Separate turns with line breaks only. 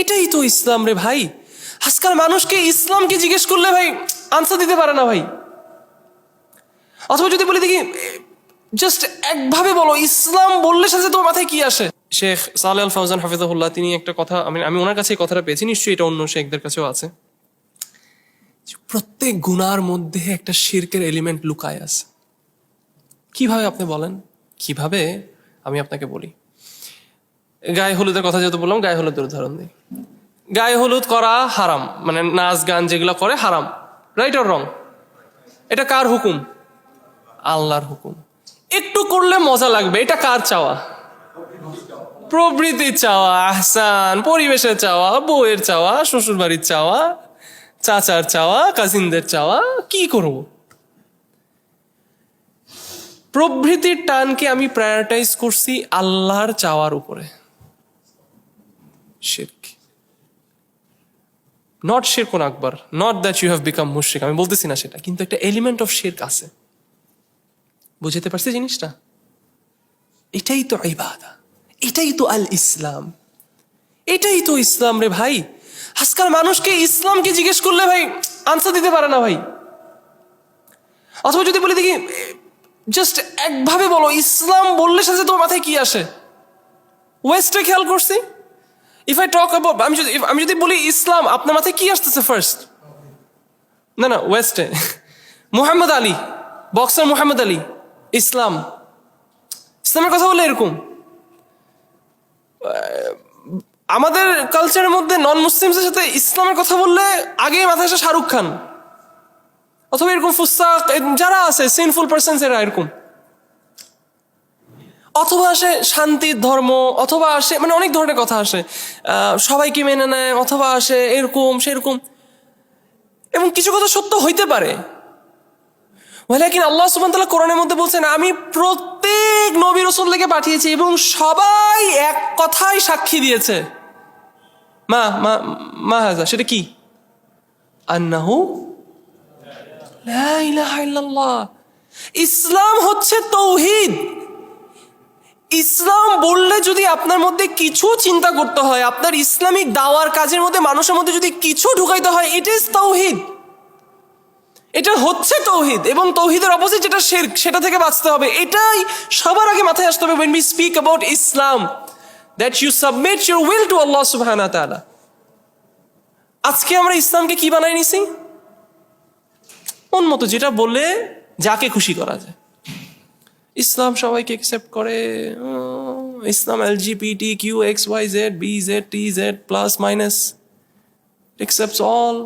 এটাই তো ইসলাম রে ভাই। আজকাল মানুষকে ইসলামকে জিজ্ঞেস করলে ভাই আনসার দিতে পারে না ভাই। অথবা যদি বলি দেখি জাস্ট একভাবে বলো ইসলাম বললে সাথে তোমার মাথায় কি আসে। শেখ সালেহ আল ফাওজান হাফিজাহুল্লাহ তিনি একটা কথা, আমি ওনার কাছে এই কথাটা পেয়েছি, নিশ্চয়ই এটা অন্য শেখদের কাছেও আছে। প্রত্যেক গুনার মধ্যে একটা শিরকের এলিমেন্ট লুকায় আছে। কিভাবে আপনি বলেন? কিভাবে? আমি আপনাকে বলি। গায়ে হলুদের কথা যেহেতু বললাম, গায়ে হলুদের উদাহরণ দিই। গায়ে হলুদ করা হারাম, মানে নাচ গান যেগুলো করে হারাম, রাইট অর রং? এটা কার হুকুম? আল্লাহর হুকুম। একটু করলে মজা লাগবে, এটা কার চাওয়া? প্রবৃত্তির চাওয়া, আহসান, পরিবেশের চাওয়া, বউয়ের চাওয়া, শ্বশুর বাড়ির চাওয়া, চাচার চাওয়া, কাজিনদের চাওয়া। কি করব? প্রবৃত্তির টানকে আমি প্রায়োরিটাইজ করছি আল্লাহর চাওয়ার উপরে। শিরক, নট শিরকুন আকবার, not that you have become মুশরিক, আমি বলতেছি না সেটা, কিন্তু একটা এলিমেন্ট অফ শিরক আছে। বুঝতে পারছি জিনিসটা? এটাই তো ইবাদা, এটাই তো আল ইসলাম, এটাই তো ইসলাম রে ভাই। আজকাল মানুষকে ইসলামকে জিজ্ঞেস করলে ভাই আনসার দিতে পারে না ভাই। অথবা যদি বলি দেখি জাস্ট একভাবে বলো ইসলাম বললে সাথে তোমার মাথায় কি আসে। ওয়েস্টে খেয়াল করছি, ইফ আই টক অ্যাবাউট, আমি যদি বলি ইসলাম, আপনার মাথায় কি আসতেছে ফার্স্ট? না ওয়েস্টে মুহাম্মদ আলী, বক্সার মুহাম্মদ আলী, ইসলাম, ইসলামের কথা বলে এরকম। আমাদের কালচারের মধ্যে নন মুসলিমসের সাথে ইসলামের কথা বললে আগে মাথায় আসে শাহরুখ খান, অথবা এরকম ফুসাক যারা আছে, সিনফুল পারসনস এরা এরকম। অথবা আসে শান্তির ধর্ম, অথবা আসে মানে অনেক ধরনের কথা আসে, সবাইকে মেনে নেয়, অথবা আসে এরকম সেরকম। এবং কিছু কথা সত্য হইতে পারে, ওয়ালাকিন আল্লাহ সুবহানাহু ওয়া তাআলা কোরআনের মধ্যে বলছেন আমি প্রত্যেক নবী রাসূলকে পাঠিয়েছি এবং সবাই এক কথাই সাক্ষী দিয়েছে। মা হাজা, সেটা কি? আন্নাহু লা ইলাহা ইল্লাল্লাহ। ইসলাম হচ্ছে তাওহীদ। ইসলাম বললে যদি আপনার মধ্যে কিছু চিন্তা করতে হয়, আপনার ইসলামিক দাওয়ার কাজের মধ্যে মানুষের মধ্যে যদি কিছু ঢুকাইতে হয়, ইট ইজ তাওহীদ। এটা হচ্ছে তাওহীদ। এবং তাওহীদের অপোজিট যেটা শিরক, সেটা থেকে বাঁচতে হবে। এটাই সবার আগে মাথায় আসতে হবে when we speak about Islam, that you submit your will to Allah subhanahu wa ta'ala. আজকে আমরা ইসলামকে কি বানাই নিছি? মন মতো যেটা বলে যাকে খুশি করা যায়। ইসলাম সবাইকে অ্যাকসেপ্ট করে, ইসলাম LGBTQ XYZ BZ TZ plus minus accepts all.